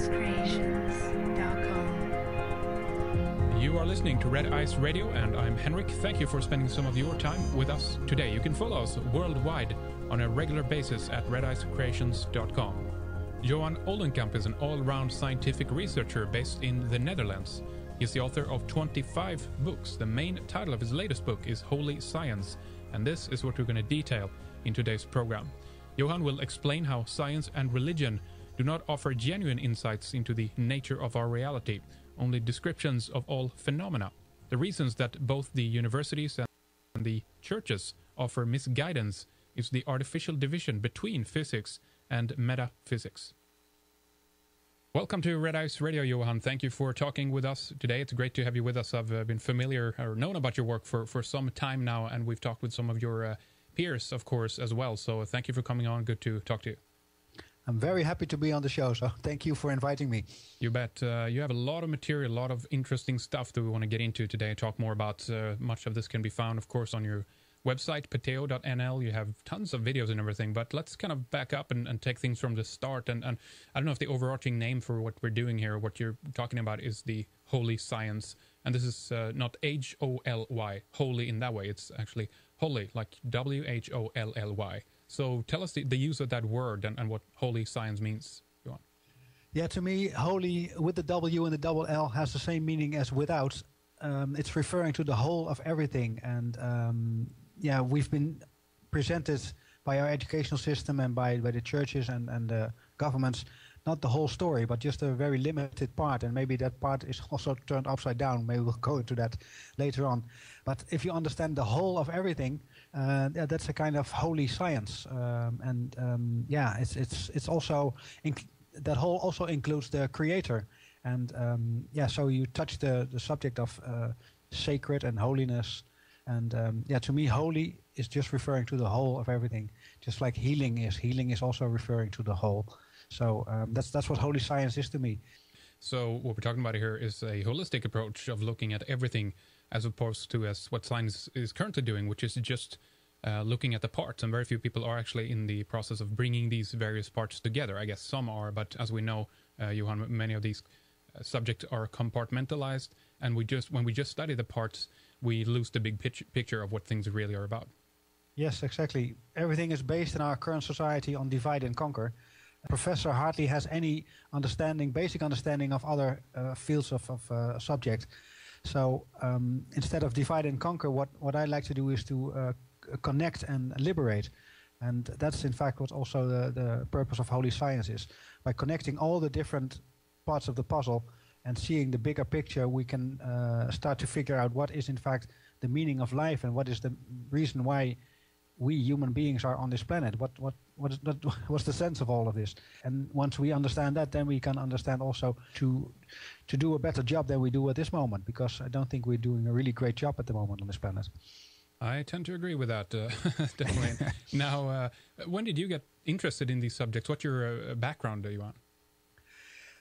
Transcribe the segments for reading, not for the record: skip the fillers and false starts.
redicecreations.com. You are listening to Red Ice Radio, and I'm Henrik. Thank you for spending some of your time with us today. You can follow us worldwide on a regular basis at redicecreations.com. Johan Oldenkamp is an all-round scientific researcher based in the Netherlands. He's the author of 25 books. The main title of his latest book is Holy Science, and this is what we're going to detail in today's program. Johan will explain how science and religion do not offer genuine insights into the nature of our reality, only descriptions of all phenomena. The reasons that both the universities and the churches offer misguidance is the artificial division between physics and metaphysics. Welcome to Red Ice Radio, Johan. Thank you for talking with us today. It's great to have you with us. I've been familiar or known about your work for some time now, and we've talked with some of your peers, of course, as well. So thank you for coming on. Good to talk to you. I'm very happy to be on the show, so thank you for inviting me. You bet. You have a lot of material, a lot of interesting stuff that we want to get into today and talk more about. Much of this can be found, of course, on your website, pateo.nl. You have tons of videos and everything, but let's kind of back up and take things from the start. And I don't know if the overarching name for what we're doing here, what you're talking about, is the holy science. And this is not H-O-L-Y, holy in that way. It's actually holy, like W-H-O-L-L-Y. So tell us the use of that word and what holy science means. Go on. Yeah, to me, holy with the W and the double L has the same meaning as without. It's referring to the whole of everything. And we've been presented by our educational system and by the churches and the governments, not the whole story, but just a very limited part. And maybe that part is also turned upside down. Maybe we'll go into that later on. But if you understand the whole of everything, that's a kind of holy science. It's also that whole also includes the Creator. And so you touch the subject of sacred and holiness. And to me, holy is just referring to the whole of everything, just like healing is. Healing is also referring to the whole. So that's what holy science is to me. So what we're talking about here is a holistic approach of looking at everything, as opposed to as what science is currently doing, which is just looking at the parts. And very few people are actually in the process of bringing these various parts together. I guess some are, but as we know, Johan, many of these subjects are compartmentalized, and when we just study the parts, we lose the big picture of what things really are about. Yes, exactly. Everything is based in our current society on divide and conquer. A professor hardly has any basic understanding of other fields of subject. So instead of divide and conquer, what I like to do is to connect and liberate. And that's in fact what also the purpose of holy science is. By connecting all the different parts of the puzzle and seeing the bigger picture, we can start to figure out what is in fact the meaning of life and what is the reason why we human beings are on this planet. What's the sense of all of this? And once we understand that, then we can understand also to do a better job than we do at this moment, because I don't think we're doing a really great job at the moment on this planet. I tend to agree with that, definitely. Now, when did you get interested in these subjects? What's your background, Johan?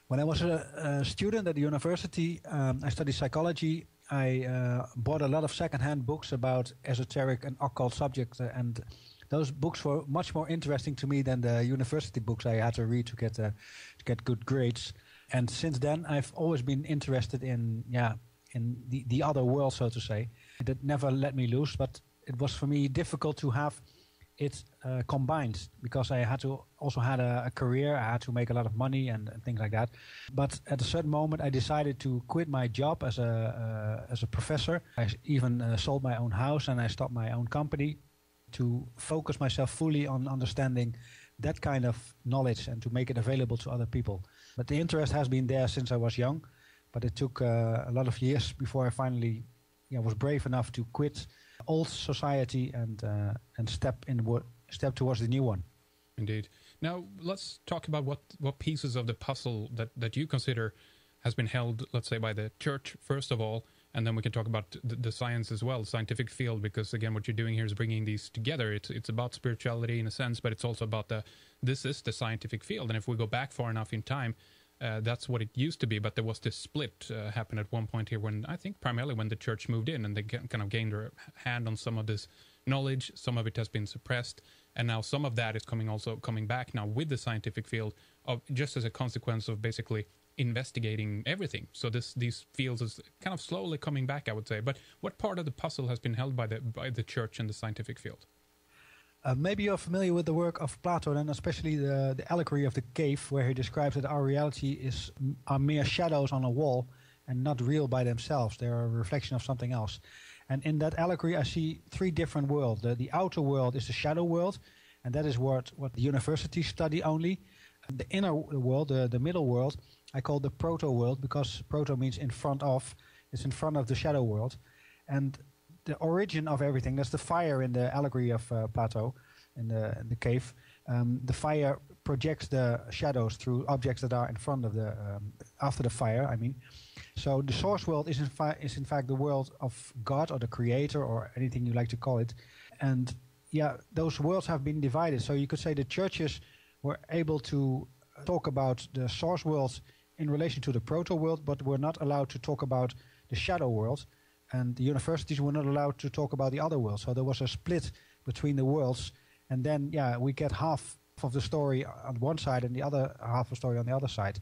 When I was a student at the university, I studied psychology. I bought a lot of second-hand books about esoteric and occult subjects, and those books were much more interesting to me than the university books I had to read to get good grades. And since then, I've always been interested in the other world, so to say. That never let me loose, but it was for me difficult to have it combined, because I had to also had a career. I had to make a lot of money and things like that. But at a certain moment, I decided to quit my job as a professor. I even sold my own house and I stopped my own company to focus myself fully on understanding that kind of knowledge and to make it available to other people. But the interest has been there since I was young, but it took a lot of years before I finally was brave enough to quit old society and step towards the new one. Indeed. Now let's talk about what pieces of the puzzle that you consider has been held, let's say, by the church first of all, and then we can talk about the science as well, scientific field, because again, what you're doing here is bringing these together. It's about spirituality in a sense, but it's also about this is the scientific field. And if we go back far enough in time, that's what it used to be, but there was this split happen at one point here when, I think primarily when the church moved in and they kind of gained their hand on some of this knowledge. Some of it has been suppressed, And now some of that is coming back now with the scientific field, of just as a consequence of basically investigating everything. So these fields is kind of slowly coming back, I would say. But what part of the puzzle has been held by the church and the scientific field? Maybe you're familiar with the work of Plato, and especially the allegory of the cave, where he describes that our reality are mere shadows on a wall and not real by themselves. They're a reflection of something else. And in that allegory, I see three different worlds. The outer world is the shadow world, and that is what the universities study only. The inner world, the middle world, I call the proto-world, because proto means in front of. It's in front of the shadow world. And the origin of everything, that's the fire in the allegory of Plato, in the cave. The fire projects the shadows through objects that are in front of after the fire, I mean. So the source world is in fact the world of God, or the creator, or anything you like to call it. And yeah, those worlds have been divided. So you could say the churches were able to talk about the source world in relation to the proto world, but were not allowed to talk about the shadow world. And the universities were not allowed to talk about the other world. So there was a split between the worlds. And then, yeah, we get half of the story on one side and the other half of the story on the other side.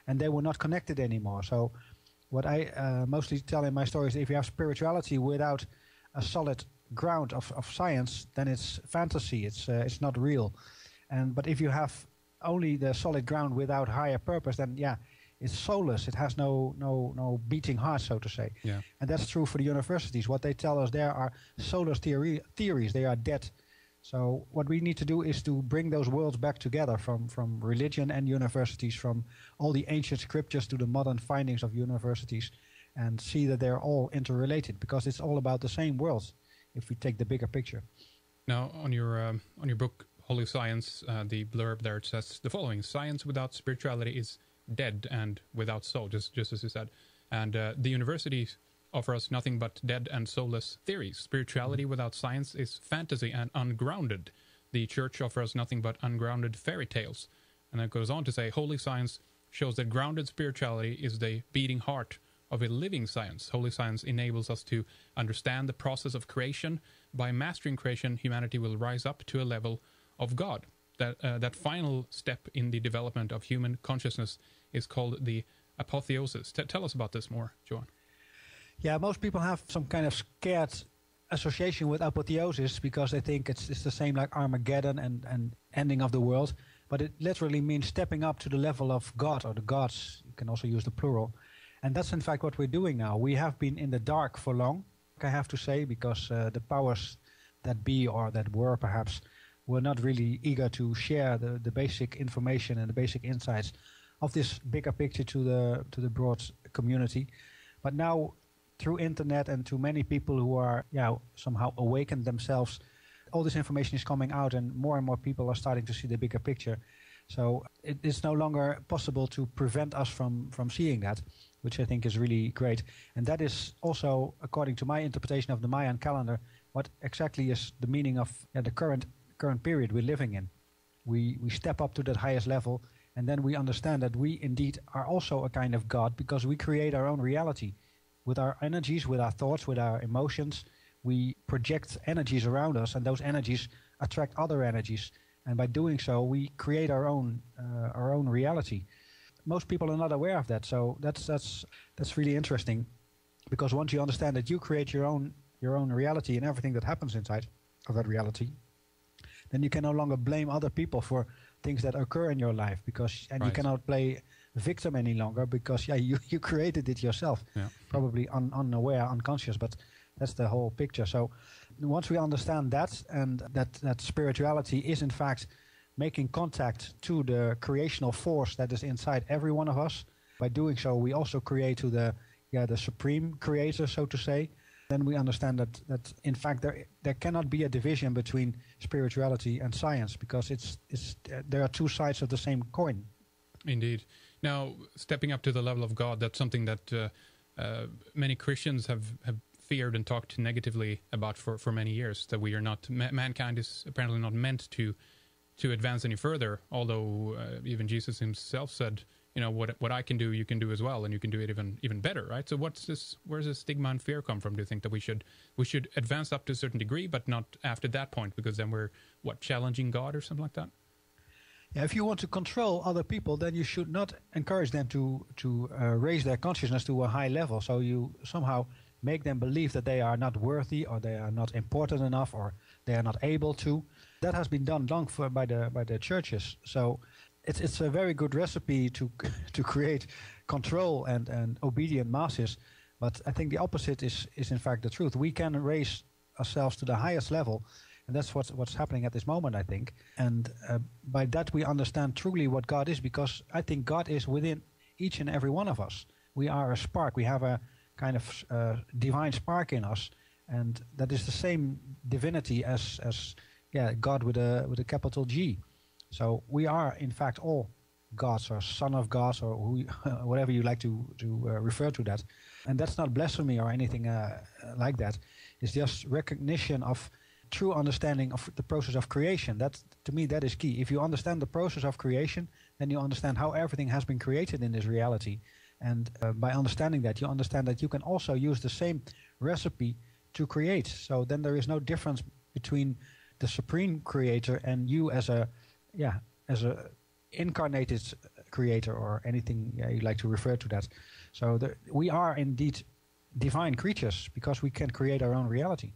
And they were not connected anymore. So what I mostly tell in my story is, if you have spirituality without a solid ground of science, then it's fantasy. It's not real. But if you have only the solid ground without higher purpose, then yeah, it's soulless. It has no beating heart, so to say. Yeah. And that's true for the universities. What they tell us there are soulless theories. They are dead. So what we need to do is to bring those worlds back together, from religion and universities, from all the ancient scriptures to the modern findings of universities, and see that they're all interrelated, because it's all about the same world if we take the bigger picture. Now, on your book, Holy Science, the blurb there, it says the following: science without spirituality is dead and without soul, just as you said. And the universities offer us nothing but dead and soulless theories. Spirituality without science is fantasy and ungrounded. The church offers nothing but ungrounded fairy tales. And it goes on to say, holy science shows that grounded spirituality is the beating heart of a living science. Holy science enables us to understand the process of creation. By mastering creation, humanity will rise up to a level of God. That final step in the development of human consciousness is called the apotheosis. Tell us about this more, Johan. Yeah, most people have some kind of scared association with apotheosis, because they think it's the same like Armageddon and ending of the world. But it literally means stepping up to the level of God, or the gods. You can also use the plural. And that's in fact what we're doing now. We have been in the dark for long, I have to say, because the powers that be, or that were perhaps, were not really eager to share the basic information and the basic insights of this bigger picture to the broad community. But now, through internet and to many people who are somehow awakened themselves, all this information is coming out, and more people are starting to see the bigger picture. So it is no longer possible to prevent us from seeing that, which I think is really great. And that is also, according to my interpretation of the Mayan calendar, what exactly is the meaning of the current period we're living in. We step up to that highest level, and then we understand that we indeed are also a kind of God, because we create our own reality. With our energies, with our thoughts, with our emotions, we project energies around us, and those energies attract other energies. And by doing so, we create our own reality. Most people are not aware of that, so that's really interesting, because once you understand that you create your own reality and everything that happens inside of that reality, then you can no longer blame other people for things that occur in your life, you cannot play victim any longer, because you created it yourself, probably unaware, unconscious, but that's the whole picture. So once we understand that, and that spirituality is in fact making contact to the creational force that is inside every one of us, by doing so we also create to the supreme creator, so to say, then we understand that in fact there cannot be a division between spirituality and science, because there are two sides of the same coin. Indeed. Now, stepping up to the level of God, that's something that many Christians have feared and talked negatively about for many years, that we are not, mankind is apparently not meant to advance any further, although even Jesus himself said what I can do, you can do as well, and you can do it even better, right? So where's this stigma and fear come from? Do you think that we should advance up to a certain degree, but not after that point, because then we're challenging God or something like that? Yeah, if you want to control other people, then you should not encourage them to raise their consciousness to a high level. So you somehow make them believe that they are not worthy, or they are not important enough, or they are not able to. That has been done long by the churches. So it's a very good recipe to create control and obedient masses. But I think the opposite is in fact the truth. We can raise ourselves to the highest level, and that's what's happening at this moment, I think. And by that we understand truly what God is, because I think God is within each and every one of us. We are a spark. We have a kind of divine spark in us, and that is the same divinity as God with a capital G. So we are in fact all gods, or son of gods, or whatever you like to refer to that. And that's not blasphemy or anything like that. It's just recognition of true understanding of the process of creation. That, to me, that is key. If you understand the process of creation, then you understand how everything has been created in this reality. And by understanding that, you understand that you can also use the same recipe to create. So then there is no difference between the supreme creator and you as a incarnated creator, or anything you like to refer to that. So we are indeed divine creatures, because we can create our own reality.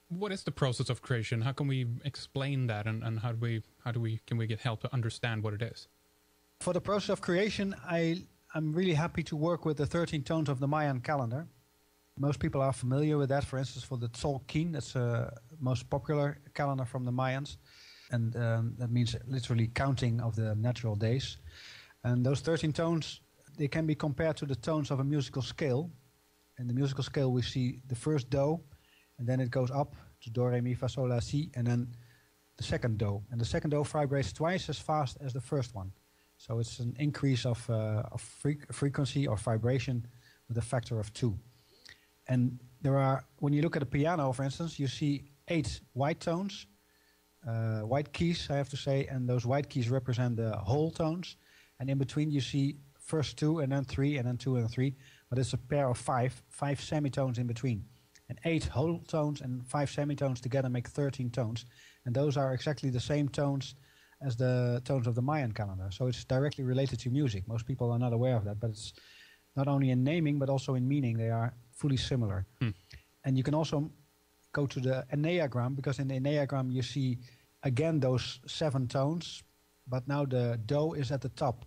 What is the process of creation? How can we explain that, and can we get help to understand what it is? For the process of creation, I'm really happy to work with the 13 tones of the Mayan calendar. Most people are familiar with that. For instance, for the Tzolk'in, that's the most popular calendar from the Mayans. And that means literally counting of the natural days. And those 13 tones, they can be compared to the tones of a musical scale. In the musical scale, we see the first Do, and then it goes up to Do, Re, Mi, Fa, Sol, La, Si, and then the second Do. And the second Do vibrates twice as fast as the first one. So it's an increase of frequency or vibration with a factor of 2. And when you look at a piano, for instance, you see 8 white tones, white keys, I have to say, and those white keys represent the whole tones. And in between you see first 2 and then 3 and then 2 and 3, but it's a pair of 5 semitones in between. And 8 whole tones and 5 semitones together make 13 tones. And those are exactly the same tones as the tones of the Mayan calendar. So it's directly related to music. Most people are not aware of that, but it's not only in naming, but also in meaning. They are fully similar. And you can also go to the Enneagram, because in the Enneagram you see again those 7 tones, but now the Do is at the top.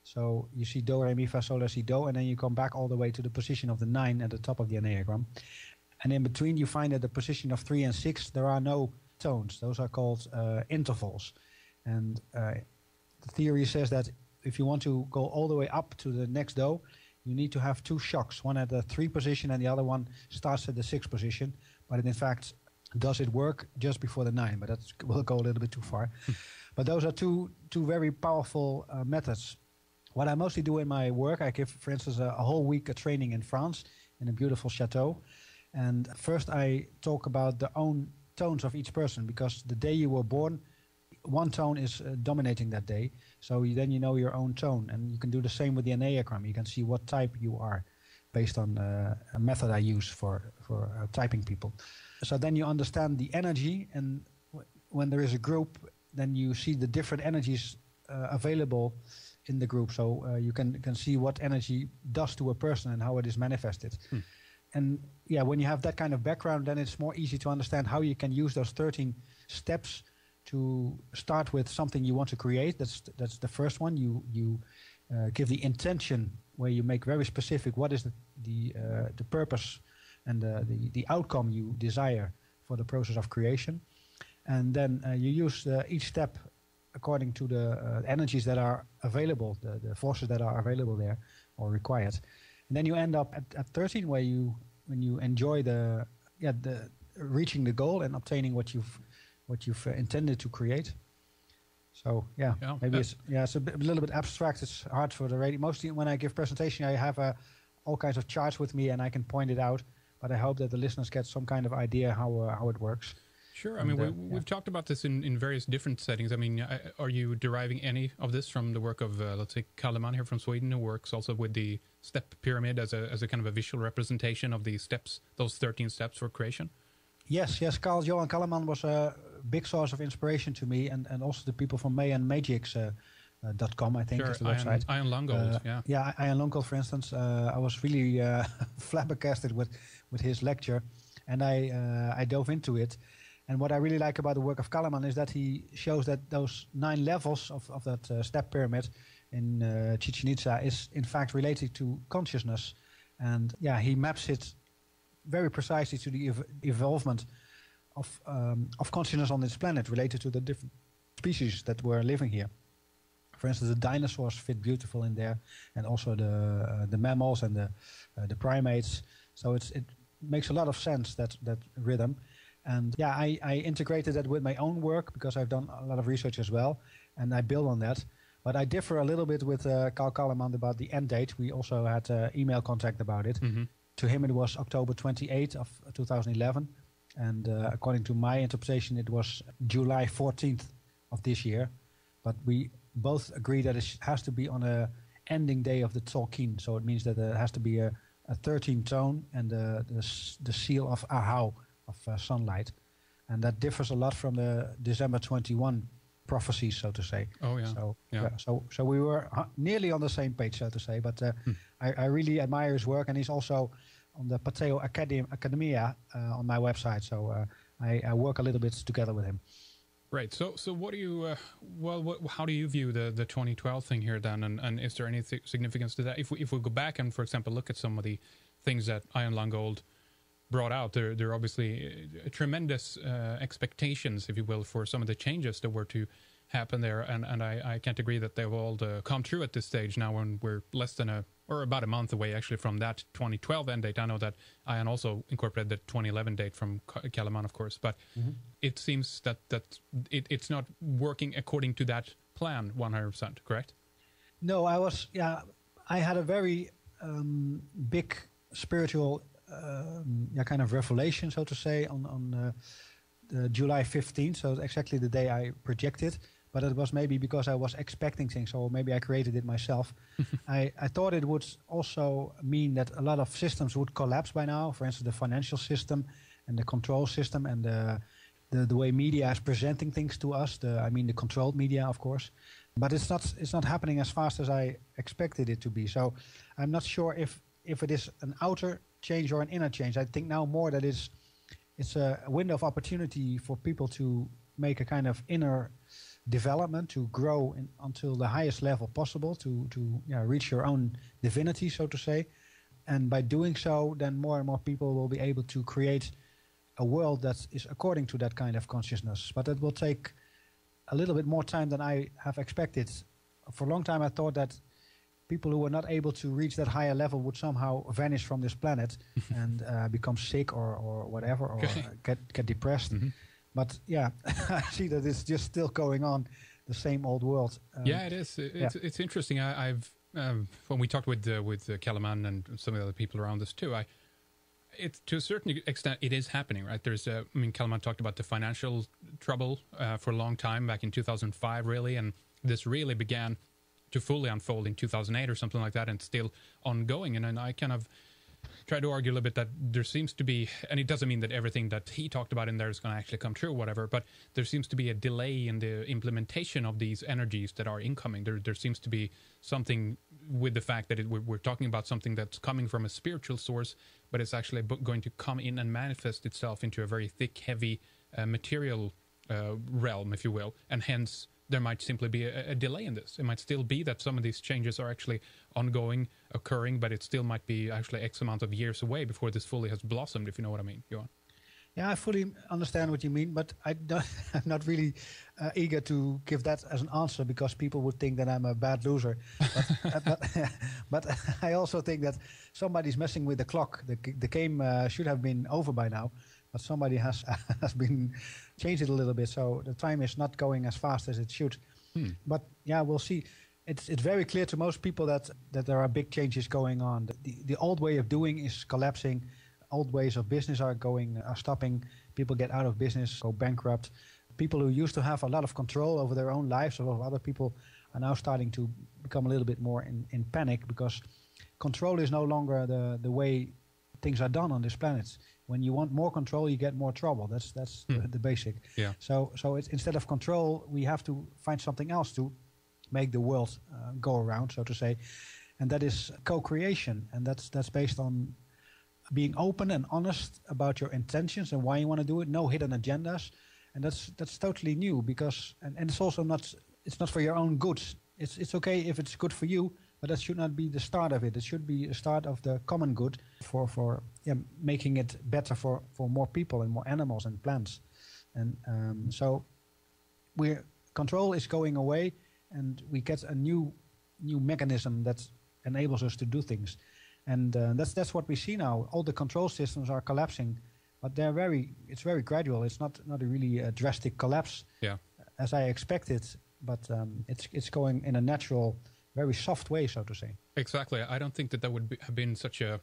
So you see Do, Re, Mi, Fa, Sol, La, Si, Do, and then you come back all the way to the position of the 9 at the top of the Enneagram. And in between you find at the position of 3 and 6 there are no tones. Those are called intervals. And the theory says that if you want to go all the way up to the next Do, you need to have 2 shocks, one at the 3 position and the other one starts at the 6 position. But it in fact does it work just before the 9, but that will go a little bit too far. But those are two very powerful methods. What I mostly do in my work, I give, for instance, a whole week a training in France in a beautiful chateau. And first I talk about the own tones of each person, because the day you were born, one tone is dominating that day. So then you know your own tone. And you can do the same with the Enneagram. You can see what type you are based on a method I use for typing people. So then you understand the energy, and when there is a group, then you see the different energies available in the group. So you can see what energy does to a person and how it is manifested. And yeah, when you have that kind of background, then it's more easy to understand how you can use those 13 steps to start with something you want to create. That's the first one. You give the intention, where you make very specific what is the purpose and the outcome you desire for the process of creation. And then you use each step according to the energies that are available, the forces that are available there or required. And then you end up at 13, where when you enjoy the reaching the goal and obtaining what you've intended to create. So maybe it's a little bit abstract. It's hard for the radio. Mostly when I give presentation, I have all kinds of charts with me and I can point it out. But I hope that the listeners get some kind of idea how it works. Sure. I mean, we've talked about this in various different settings. I mean, are you deriving any of this from the work of, let's say, Kalleman here from Sweden, who works also with the step pyramid as a kind of a visual representation of the steps, those 13 steps for creation? Yes. Johan Kalleman was a big source of inspiration to me, and also the people from mayanmagics.com, I think, is the website. Ian Lungold, yeah. Yeah, Ian Lungold, for instance. I was really flabbergasted with his lecture, and I dove into it. And what I really like about the work of Kalleman is that he shows that those 9 levels of that step pyramid in Chichen Itza is in fact related to consciousness. And yeah, he maps it very precisely to the evolvement of consciousness on this planet related to the different species that were living here. For instance, the dinosaurs fit beautiful in there, and also the mammals and the primates. So it makes a lot of sense, that rhythm. And yeah, I integrated that with my own work because I've done a lot of research as well, and I build on that. But I differ a little bit with Carl Kalleman about the end date. We also had email contact about it. Mm-hmm. To him, it was October 28th of 2011. And according to my interpretation, it was July 14th of this year. But we both agree that it has to be on a ending day of the Tzolk'in. So it means that there has to be a 13 tone and the seal of Ahau, of sunlight. And that differs a lot from the December 21 prophecies, so to say. Oh, yeah. So we were nearly on the same page, so to say. But I really admire his work, and he's also on the Pateo Academia on my website. So I work a little bit together with him. Right. So what do you? How do you view the 2012 thing here then? And is there any significance to that? If we go back and, for example, look at some of the things that Ian Lungold brought out, there are obviously tremendous expectations, if you will, for some of the changes that were to happen there, and I can't agree that they've all come true at this stage now, when we're less than about a month away actually from that 2012 end date. I know that Ian also incorporated the 2011 date from Kalleman, of course, but it seems that it's not working according to that plan 100%, correct? No, I had a very big spiritual kind of revelation, so to say, on July 15th, so exactly the day I projected. But it was maybe because I was expecting things, or maybe I created it myself. I thought it would also mean that a lot of systems would collapse by now. For instance, the financial system and the control system, and the way media is presenting things to us. The controlled media, of course. But it's not happening as fast as I expected it to be. So I'm not sure if it is an outer change or an inner change. I think now more that it's a window of opportunity for people to make a kind of inner development, to grow until the highest level possible, to reach your own divinity, so to say. And by doing so, then more and more people will be able to create a world that is according to that kind of consciousness. But it will take a little bit more time than I have expected. For a long time I thought that people who were not able to reach that higher level would somehow vanish from this planet and become sick or whatever, or get depressed. Mm-hmm. But yeah, I see that it's just still going on, the same old world. Yeah, it is. It's interesting. I've when we talked with Kalleman and some of the other people around us too, it's to a certain extent it is happening, right? There's Kalleman talked about the financial trouble for a long time back in 2005, really, and this really began to fully unfold in 2008 or something like that, and still ongoing. And I kind of try to argue a little bit that there seems to be, and it doesn't mean that everything that he talked about in there is going to actually come true or whatever, but there seems to be a delay in the implementation of these energies that are incoming. There seems to be something with the fact that we're talking about something that's coming from a spiritual source, but it's actually going to come in and manifest itself into a very thick, heavy material realm, if you will, and hence there might simply be a delay in this. It might still be that some of these changes are actually ongoing, occurring, but it still might be actually X amount of years away before this fully has blossomed, if you know what I mean, Johan. Yeah, I fully understand what you mean, but I'm not really eager to give that as an answer, because people would think that I'm a bad loser. But I also think that somebody's messing with the clock. The game should have been over by now, but somebody has been changed it a little bit, so the time is not going as fast as it should. But yeah, we'll see. It's very clear to most people that there are big changes going on. The old way of doing is collapsing. Old ways of business are stopping. People get out of business, go bankrupt. People who used to have a lot of control over their own lives or of other people are now starting to become a little bit more in panic, because control is no longer the way things are done on this planet. When you want more control, you get more trouble. That's the basic. Yeah. So it's, instead of control, we have to find something else to make the world go around, so to say, and that is co-creation, and that's based on being open and honest about your intentions and why you want to do it. No hidden agendas, and that's totally new, because and it's also not for your own good. It's okay if it's good for you, but that should not be the start of it. It should be a start of the common good for making it better for more people and more animals and plants. And so control is going away, and we get a new mechanism that enables us to do things. And that's what we see now. All the control systems are collapsing, but it's very gradual. It's not a really drastic collapse, as I expected, but it's going in a natural, very soft way, so to say. Exactly. I don't think that would have been such a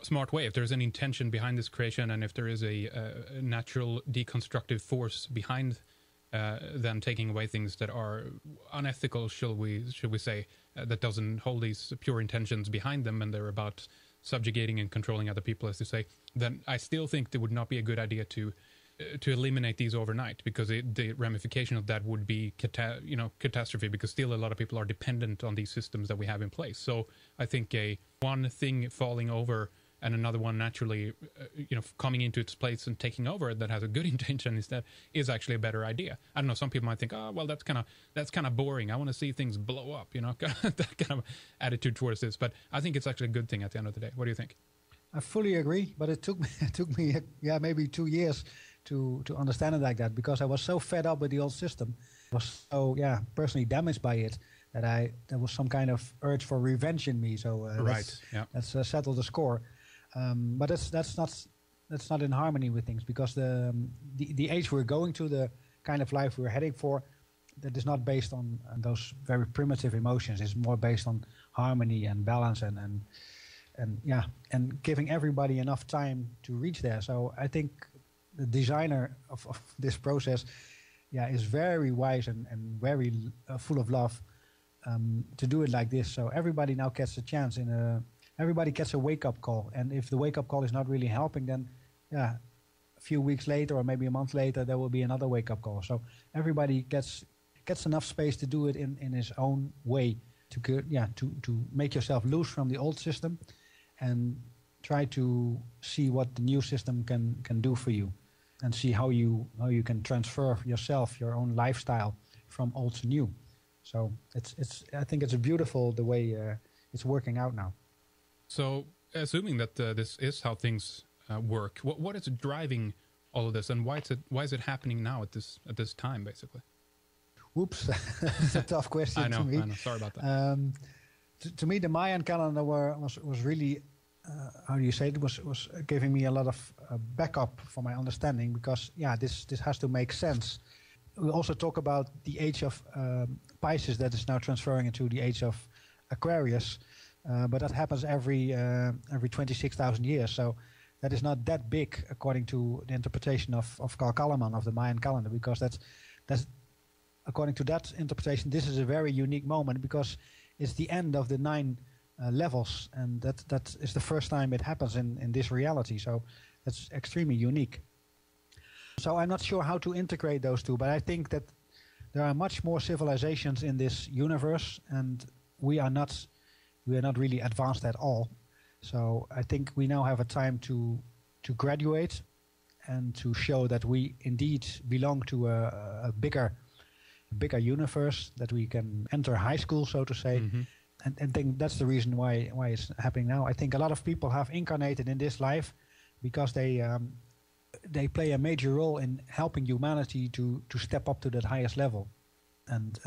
smart way. If there's an intention behind this creation, and if there is a natural deconstructive force behind them taking away things that are unethical, should we say, that doesn't hold these pure intentions behind them, and they're about subjugating and controlling other people, as you say, then I still think it would not be a good idea to eliminate these overnight, because the ramification of that would be catastrophe, because still a lot of people are dependent on these systems that we have in place. So I think one thing falling over and another one naturally coming into its place and taking over that has a good intention is actually a better idea. I don't know, some people might think, oh well, that's kind of boring, I want to see things blow up, that kind of attitude towards this. But I think it's actually a good thing at the end of the day. What do you think? I fully agree, but it took me maybe 2 years to understand it like that, because I was so fed up with the old system. I was so personally damaged by it that there was some kind of urge for revenge in me. So let's settle the score. But that's not in harmony with things, because the age we're going to, the kind of life we're heading for, that is not based on those very primitive emotions. It's more based on harmony and balance and giving everybody enough time to reach there. So I think the designer of this process is very wise and very full of love to do it like this. So everybody now gets a chance everybody gets a wake-up call, and if the wake-up call is not really helping, then a few weeks later or maybe a month later there will be another wake-up call. So everybody gets enough space to do it in his own way, to make yourself loose from the old system and try to see what the new system can do for you, and see how you can transfer yourself, your own lifestyle, from old to new. So I think it's beautiful the way it's working out now. So, assuming that this is how things work, what is driving all of this, and why is it happening now at this time, basically? Whoops, that's a tough question to me. I know. Sorry about that. To me, the Mayan calendar was really, how do you say it, was giving me a lot of backup for my understanding, because this has to make sense. We also talk about the age of Pisces that is now transferring into the age of Aquarius. But that happens every 26,000 years, so that is not that big according to the interpretation of Carl Kalaman of the Mayan calendar, because that's according to that interpretation, this is a very unique moment, because it's the end of the 9 levels, and that is the first time it happens in this reality. So that's extremely unique. So I'm not sure how to integrate those two, but I think that there are much more civilizations in this universe, and we are not really advanced at all. So I think we now have a time to graduate and to show that we indeed belong to a bigger universe, that we can enter high school, so to say. Mm-hmm. And think that's the reason why it's happening now. I think a lot of people have incarnated in this life because they play a major role in helping humanity to step up to that highest level. And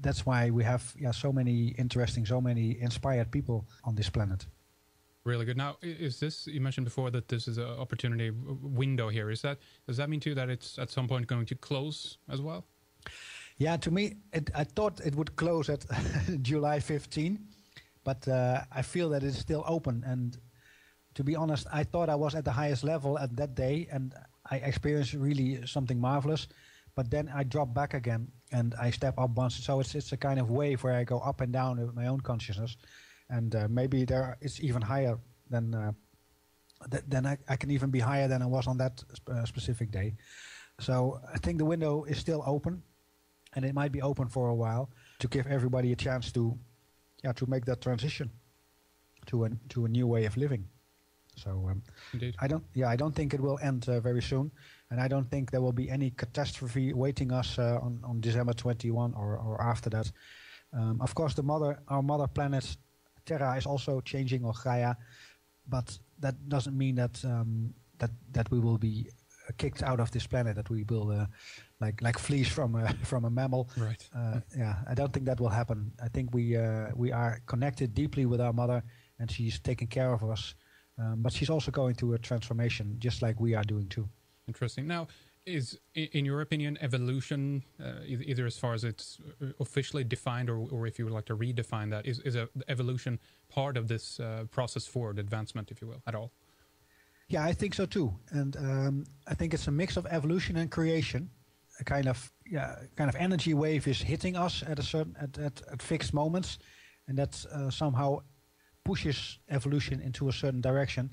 that's why we have so many inspired people on this planet. Really good. Now, is this, you mentioned before that this is an opportunity window here. Does that mean too that it's at some point going to close as well? Yeah, to me, I thought it would close at July 15, but I feel that it's still open. And to be honest, I thought I was at the highest level at that day, and I experience really something marvelous, but then I drop back again and I step up once. So it's a kind of wave where I go up and down with my own consciousness, and maybe it's even higher than I can even be higher than I was on that specific day. So I think the window is still open, and it might be open for a while to give everybody a chance to make that transition to a new way of living. So Indeed. I don't think it will end very soon, and I don't think there will be any catastrophe waiting us on December 21 or after that. Of course, our mother planet Terra is also changing, or Gaia, but that doesn't mean that that we will be kicked out of this planet, that we will like fleas from a mammal. Right. I don't think that will happen. I think we are connected deeply with our mother, and she's taking care of us. But she's also going through a transformation, just like we are doing too. Interesting. Now, is, in your opinion, evolution, either as far as it's officially defined or if you would like to redefine that, is evolution part of this process forward advancement, if you will, at all? Yeah, I think so too. And I think it's a mix of evolution and creation. A kind of energy wave is hitting us at at fixed moments, and that somehow pushes evolution into a certain direction,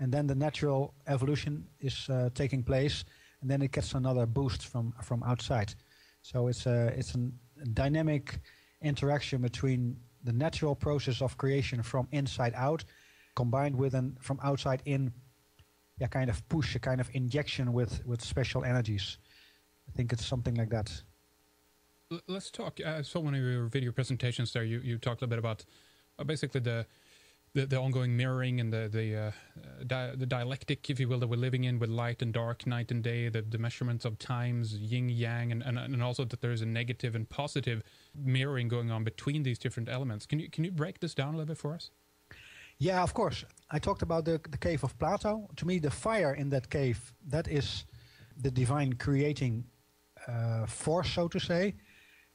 and then the natural evolution is taking place, and then it gets another boost from outside. So it's a dynamic interaction between the natural process of creation from inside out, combined with from outside in, kind of push, a kind of injection with special energies. I think it's something like that. Let's talk. I saw one of your video presentations there. You talked a bit about basically the ongoing mirroring and the dialectic, if you will, that we're living in, with light and dark, night and day, the measurements of times, yin yang, and also that there's a negative and positive mirroring going on between these different elements. Can you break this down a little bit for us? Yeah, of course. I talked about the cave of Plato. To me, the fire in that cave, that is the divine creating force, so to say.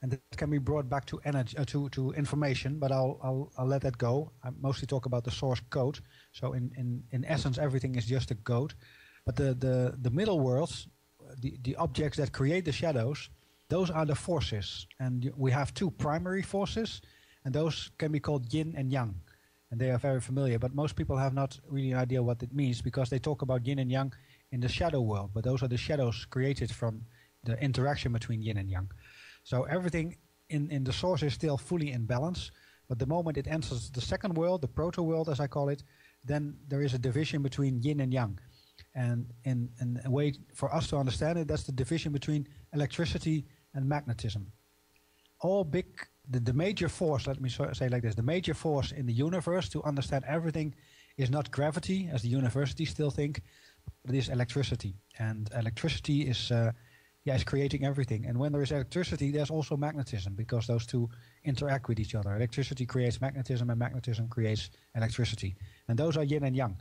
And that can be brought back to energy, to information, but I'll let that go. I mostly talk about the source code. So in essence, everything is just a code. But the middle worlds, the objects that create the shadows, those are the forces. And we have two primary forces, and those can be called yin and yang. And they are very familiar, but most people have not really an idea what it means, because they talk about yin and yang in the shadow world. But those are the shadows created from the interaction between yin and yang. So everything in the source is still fully in balance, but the moment it enters the second world, the proto world as I call it, then there is a division between yin and yang. And in a way for us to understand it, that's the division between electricity and magnetism. The major force, let me say like this, the major force in the universe to understand everything is not gravity, as the universities still think, but it is electricity. And electricity is creating everything. And when there is electricity, there's also magnetism, because those two interact with each other. Electricity creates magnetism, and magnetism creates electricity. And those are yin and yang.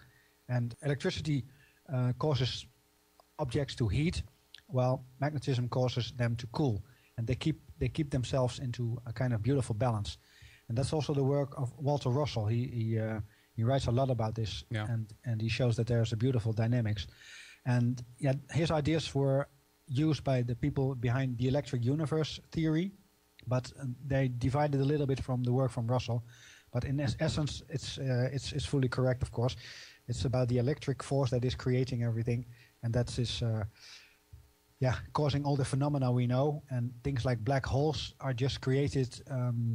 And electricity causes objects to heat, while magnetism causes them to cool. And they keep themselves into a kind of beautiful balance. And that's also the work of Walter Russell. He writes a lot about this, and he shows that there's a beautiful dynamics. And his ideas were used by the people behind the electric universe theory, but they divided a little bit from the work from Russell. But in essence, it's fully correct, of course. It's about the electric force that is creating everything, and that is causing all the phenomena we know. And things like black holes are just created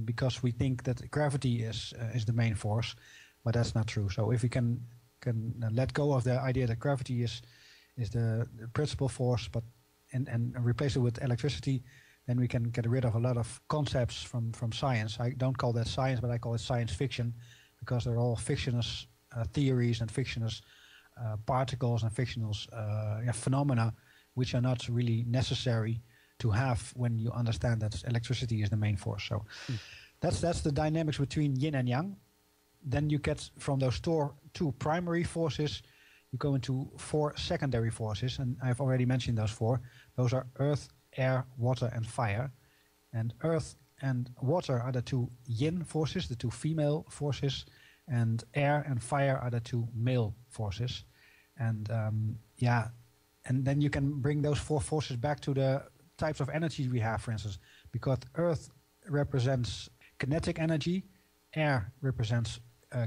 because we think that gravity is the main force, but that's not true. So if we can let go of the idea that gravity is the principal force, and replace it with electricity, then we can get rid of a lot of concepts from science. I don't call that science, but I call it science fiction, because they're all fictitious theories and fictitious particles and fictitious phenomena, which are not really necessary to have when you understand that electricity is the main force. So that's the dynamics between yin and yang. Then you get from those two primary forces, you go into 4 secondary forces, and I've already mentioned those 4. Those are earth, air, water, and fire. And earth and water are the 2 yin forces, the 2 female forces, and air and fire are the 2 male forces. And And then you can bring those four forces back to the types of energy we have, for instance, because Earth represents kinetic energy, air represents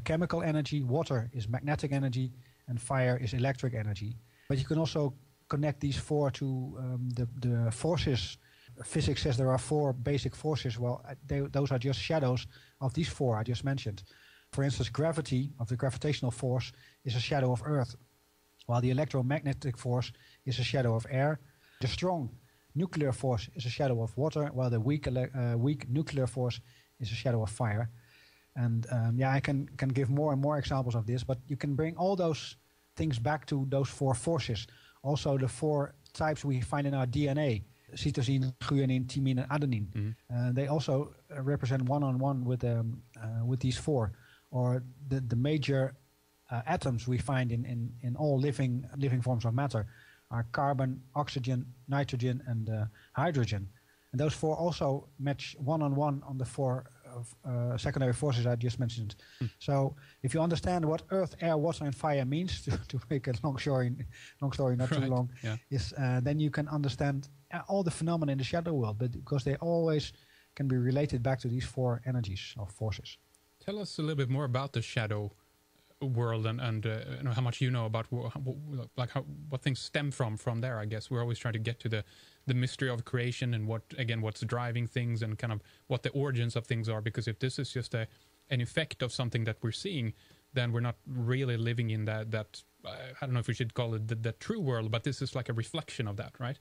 chemical energy, water is magnetic energy, and fire is electric energy. But you can also connect these four to the forces. Physics says there are four basic forces. Well, those are just shadows of these four I just mentioned. For instance, gravity, of the gravitational force, is a shadow of Earth, while the electromagnetic force is a shadow of air. The strong nuclear force is a shadow of water, while the weak nuclear force is a shadow of fire. And I can give more and more examples of this, but you can bring all those things back to those four forces. Also, the four types we find in our DNA, cytosine, guanine, thymine, and adenine. Mm-hmm. They also represent one-on-one with these four, or the major atoms we find in all living forms of matter are carbon, oxygen, nitrogen, and hydrogen. And those four also match one-on-one on the four secondary forces I just mentioned. So if you understand what earth, air, water, and fire means, to make a long story not too long, is then you can understand all the phenomena in the shadow world, but because they always can be related back to these four energies or forces. Tell us a little bit more about the shadow world and how much you know about what things stem from there. I guess we're always trying to get to the mystery of creation and what's driving things and kind of what the origins of things are, because if this is just an effect of something that we're seeing, then we're not really living in that I don't know if we should call it the true world, but this is like a reflection of that, right?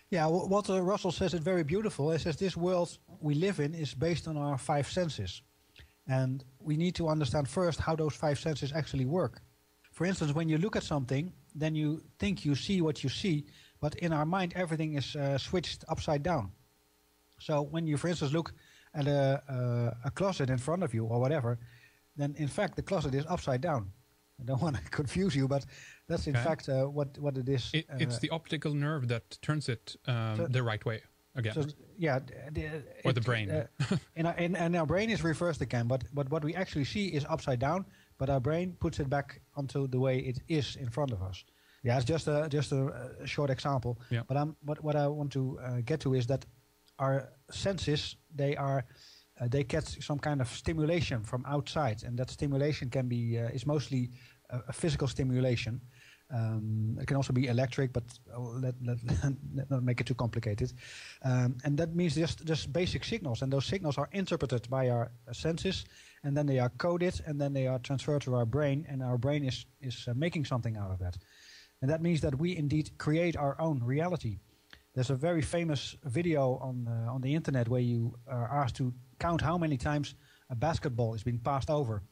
Yeah, Walter Russell says it very beautiful. He says this world we live in is based on our five senses. And we need to understand first how those five senses actually work. For instance, when you look at something, then you think you see what you see, but in our mind everything is switched upside down. So when you, for instance, look at a closet in front of you or whatever, then in fact the closet is upside down. I don't want to confuse you, but that's in fact what it is. It's the optical nerve that turns it the right way. Again. So, yeah, or the brain. And our brain is reversed again, but what we actually see is upside down, but our brain puts it back onto the way it is in front of us. Yeah, it's just a short example. Yeah. But what I want to get to is that our senses, they get some kind of stimulation from outside, and that stimulation can be is mostly a physical stimulation. It can also be electric, but let's not make it too complicated. And that means just basic signals, and those signals are interpreted by our senses, and then they are coded, and then they are transferred to our brain, and our brain is making something out of that. And that means that we indeed create our own reality. There's a very famous video on the internet where you are asked to count how many times a basketball is being passed over.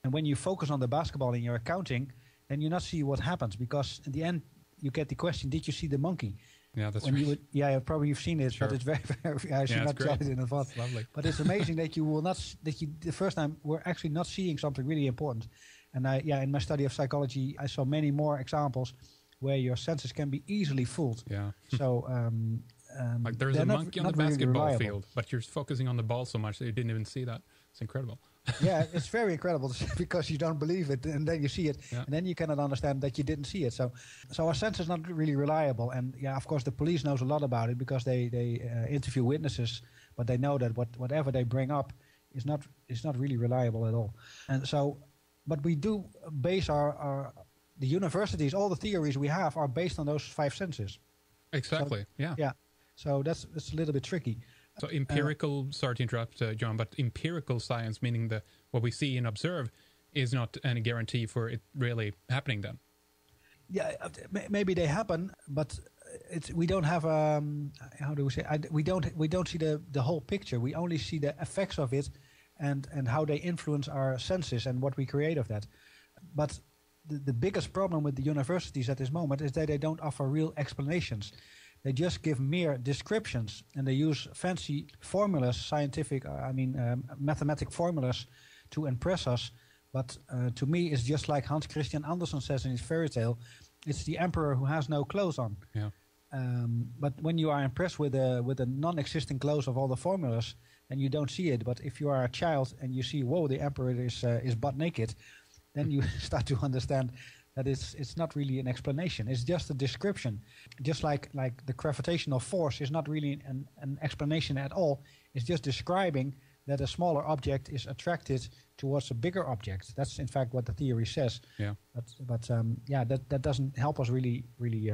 And when you focus on the basketball and you're counting, then you not see what happens, because in the end you get the question, did you see the monkey? Yeah, that's right. Probably you've seen it, sure. But it's very I should not judge it in advance. Lovely. But it's amazing that you will not the first time we're actually not seeing something really important. And in my study of psychology, I saw many more examples where your senses can be easily fooled. Yeah. So like there's a monkey on the basketball field, but you're focusing on the ball so much that you didn't even see that. It's incredible. Yeah, it's very incredible because you don't believe it, and then you see it, and then you cannot understand that you didn't see it. So our sense is not really reliable, and of course the police knows a lot about it because they interview witnesses, but they know that whatever they bring up is not really reliable at all. And so, but we do base the universities, all the theories we have are based on those five senses. Exactly. So, yeah. So that's a little bit tricky. So empirical, sorry to interrupt, John, but empirical science, meaning what we see and observe, is not any guarantee for it really happening then. Yeah, maybe they happen, but we don't have how do we say? We don't see the whole picture. We only see the effects of it, and how they influence our senses and what we create of that. But the biggest problem with the universities at this moment is that they don't offer real explanations. They just give mere descriptions, and they use fancy formulas, scientific, mathematic formulas to impress us. But to me, it's just like Hans Christian Andersen says in his fairy tale, it's the emperor who has no clothes on. Yeah. But when you are impressed with the non-existing clothes of all the formulas, then you don't see it. But if you are a child and you see, whoa, the emperor is butt naked, then you start to understand that it's not really an explanation. It's just a description. Just like the gravitational force is not really an explanation at all. It's just describing that a smaller object is attracted towards a bigger object. That's in fact what the theory says. Yeah. But that doesn't help us really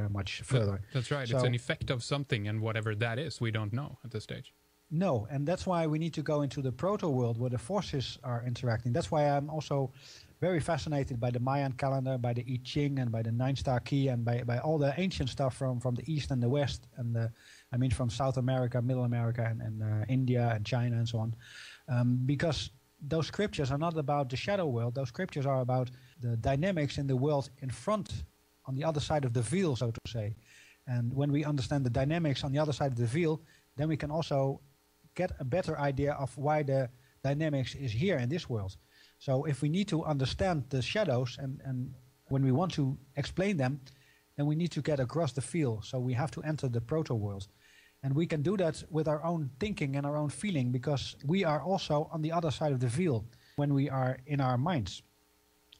much further. That's right. It's an effect of something, and whatever that is, we don't know at this stage. No, and that's why we need to go into the proto world where the forces are interacting. That's why I'm also very fascinated by the Mayan calendar, by the I Ching, and by the 9-star key, and by all the ancient stuff from the East and the West, and from South America, Middle America, and India and China and so on. Because those scriptures are not about the shadow world. Those scriptures are about the dynamics in the world in front, on the other side of the veil, so to say. And when we understand the dynamics on the other side of the veil, then we can also get a better idea of why the dynamics is here in this world. So if we need to understand the shadows and when we want to explain them, then we need to get across the veil. So we have to enter the proto world. And we can do that with our own thinking and our own feeling, because we are also on the other side of the veil when we are in our minds.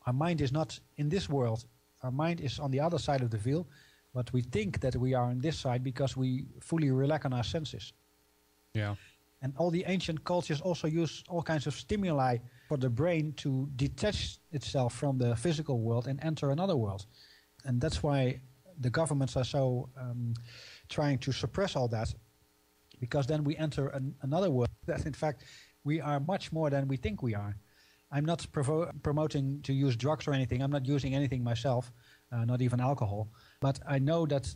Our mind is not in this world. Our mind is on the other side of the veil, but we think that we are on this side because we fully rely on our senses. Yeah. And all the ancient cultures also use all kinds of stimuli for the brain to detach itself from the physical world and enter another world. And that's why the governments are so trying to suppress all that, because then we enter another world that in fact we are much more than we think we are. I'm not promoting to use drugs or anything. I'm not using anything myself, not even alcohol. But I know that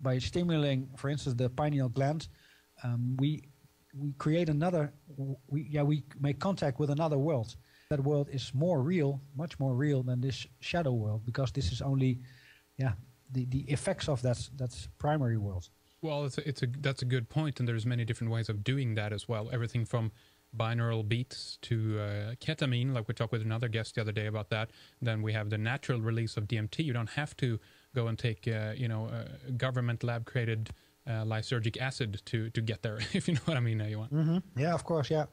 by stimulating, for instance, the pineal gland, we create another. We make contact with another world. That world is more real, much more real than this shadow world, because this is only, the effects of that primary world. Well, that's a good point, and there's many different ways of doing that as well. Everything from binaural beats to ketamine, like we talked with another guest the other day about that. Then we have the natural release of DMT. You don't have to go and take government lab created lysergic acid to get there, if you know what I mean, Johan. Mm-hmm. Yeah, of course. Yeah,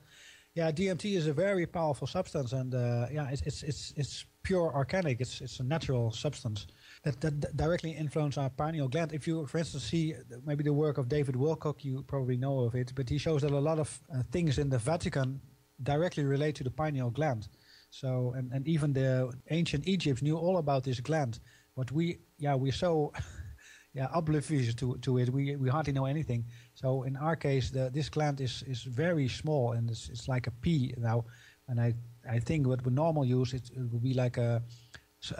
DMT is a very powerful substance, and it's pure organic. It's a natural substance that directly influences our pineal gland. If you, for instance, see maybe the work of David Wilcock, you probably know of it, but he shows that a lot of things in the Vatican directly relate to the pineal gland. So, and even the ancient Egypts knew all about this gland, but we're so oblivious to it. We hardly know anything. So in our case, this gland is very small, and it's like a pea now. And I think with normal use, it would be like a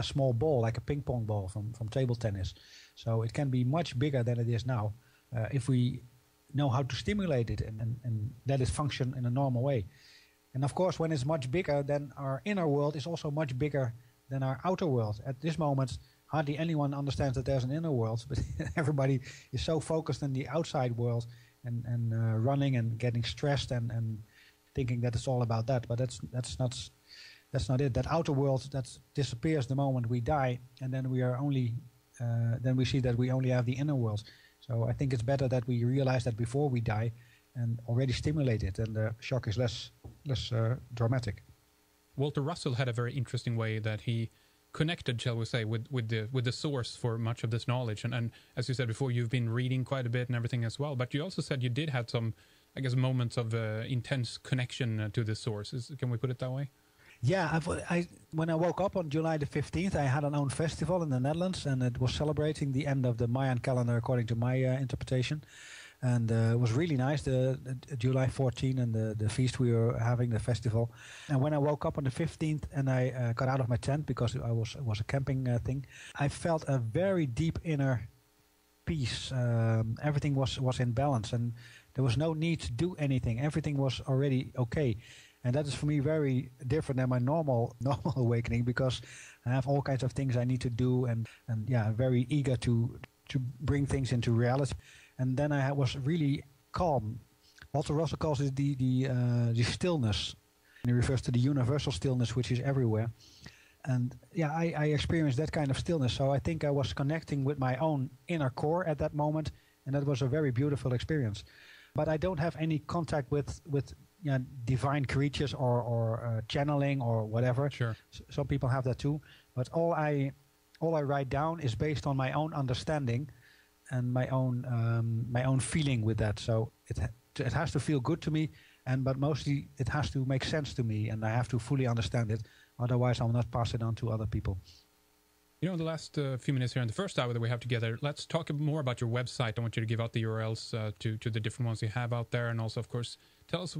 small ball, like a ping pong ball from table tennis. So it can be much bigger than it is now if we know how to stimulate it and let it function in a normal way. And of course, when it's much bigger, then our inner world is also much bigger than our outer world. At this moment, hardly anyone understands that there's an inner world, but everybody is so focused on the outside world and running and getting stressed and thinking that it's all about that. But that's not it. That outer world that disappears the moment we die, and then we are only then we see that we only have the inner world. So I think it's better that we realize that before we die and already stimulate it, and the shock is less dramatic. Walter Russell had a very interesting way that he connected, shall we say, with the source for much of this knowledge. And as you said before, you've been reading quite a bit and everything as well. But you also said you did have some, I guess, moments of intense connection to the source. Can we put it that way? Yeah, when I woke up on July the 15th, I had an own festival in the Netherlands, and it was celebrating the end of the Mayan calendar according to my interpretation. And it was really nice, the July 14 and the feast we were having, the festival. And when I woke up on the 15th and I got out of my tent, because it was a camping thing, I felt a very deep inner peace. Everything was in balance, and there was no need to do anything. Everything was already okay. And that is for me very different than my normal awakening, because I have all kinds of things I need to do, and I'm very eager to bring things into reality. And then I was really calm. Walter Russell calls it the stillness. And he refers to the universal stillness, which is everywhere. And I experienced that kind of stillness. So I think I was connecting with my own inner core at that moment, and that was a very beautiful experience. But I don't have any contact with divine creatures or channeling or whatever. Sure. Some people have that too. But all I all I write down is based on my own understanding and my own feeling with that. So it has to feel good to me, but mostly it has to make sense to me, and I have to fully understand it. Otherwise, I will not pass it on to other people. You know, the last few minutes here in the first hour that we have together, let's talk more about your website. I want you to give out the URLs to the different ones you have out there, and also, of course, tell us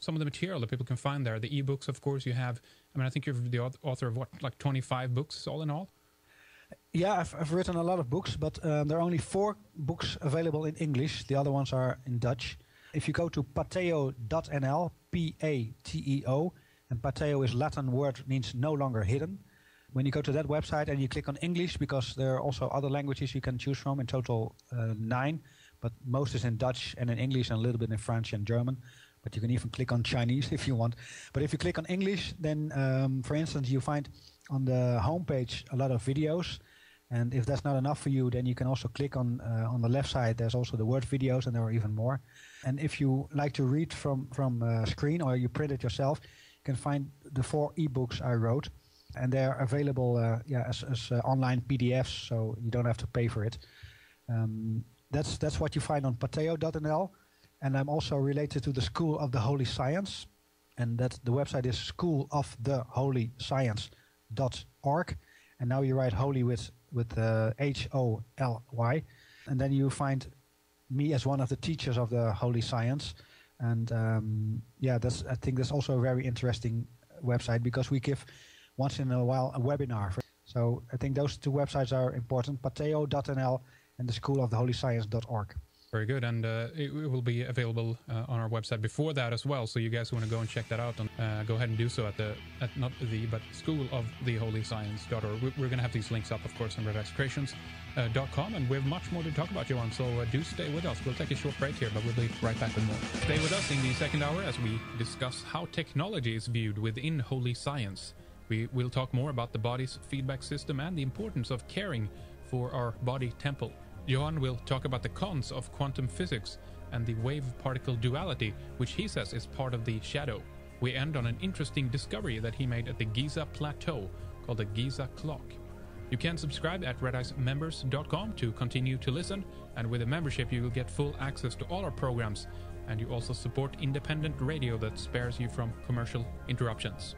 some of the material that people can find there. The ebooks, of course, you have. I mean, I think you're the author of, 25 books all in all? Yeah, I've written a lot of books, but there are only 4 books available in English. The other ones are in Dutch. If you go to pateo.nl, P-A-T-E-O, and pateo is Latin word, means no longer hidden. When you go to that website and you click on English, because there are also other languages you can choose from, in total 9, but most is in Dutch and in English and a little bit in French and German. But you can even click on Chinese if you want. But if you click on English, then, for instance, you find on the homepage a lot of videos. And if that's not enough for you, then you can also click on the left side. There's also the word videos, and there are even more. And if you like to read from screen, or you print it yourself, you can find the 4 ebooks I wrote. And they're available as online PDFs, so you don't have to pay for it. That's what you find on pateo.nl. And I'm also related to the School of the Holy Science. And the website is schooloftheholyscience.org. And now you write holy with H-O-L-Y. And then you find me as one of the teachers of the Holy Science. And I think that's also a very interesting website, because we give once in a while a webinar. So I think those 2 websites are important, pateo.nl and the schooloftheholyscience.org. Very good, and it will be available on our website before that as well. So you guys who want to go and check that out, go ahead and do so at schooloftheholyscience.org. We're going to have these links up, of course, on redicecreations.com, and we have much more to talk about, Johan. So do stay with us. We'll take a short break here, but we'll be right back with more. Stay with us in the second hour as we discuss how technology is viewed within holy science. We will talk more about the body's feedback system and the importance of caring for our body temple. Johan will talk about the cons of quantum physics and the wave-particle duality, which he says is part of the shadow. We end on an interesting discovery that he made at the Giza Plateau, called the Giza Clock. You can subscribe at redicemembers.com to continue to listen, and with a membership you will get full access to all our programs, and you also support independent radio that spares you from commercial interruptions.